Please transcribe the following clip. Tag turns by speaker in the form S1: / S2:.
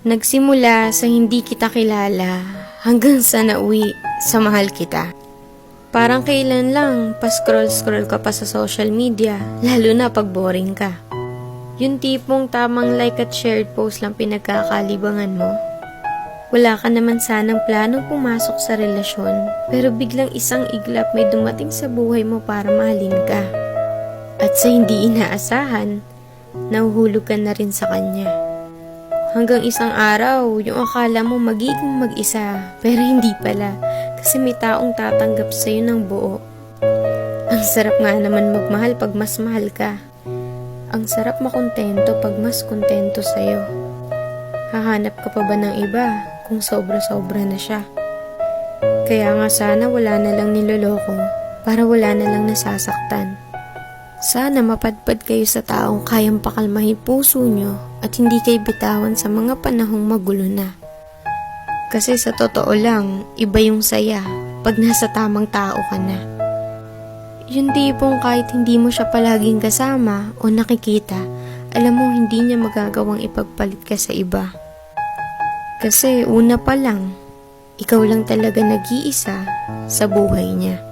S1: Nagsimula sa hindi kita kilala hanggang sa nauwi sa mahal kita. Parang kailan lang pa-scroll-scroll ka pa sa social media, lalo na pag boring ka. Yung tipong tamang like at shared post lang pinagkakalibangan mo. Wala ka naman sanang plano pumasok sa relasyon, pero biglang isang iglap may dumating sa buhay mo para mahalin ka. At sa hindi inaasahan, nahuhulog ka na rin sa kanya. Hanggang isang araw, yung akala mo magiging mag-isa, pero hindi pala, kasi may taong tatanggap sa'yo ng buo. Ang sarap nga naman magmahal pag mas mahal ka. Ang sarap makontento pag mas kontento sa'yo. Hahanap ka pa ba ng iba kung sobra-sobra na siya? Kaya nga sana wala na lang niloloko para wala na lang nasasaktan. Sana mapadpad kayo sa taong kayang pakalmahin puso nyo at hindi kayo bitawan sa mga panahong magulo na. Kasi sa totoo lang, iba yung saya pag nasa tamang tao ka na. Yung tipong kahit hindi mo siya palaging kasama o nakikita, alam mo hindi niya magagawang ipagpalit ka sa iba. Kasi una pa lang, ikaw lang talaga nag-iisa sa buhay niya.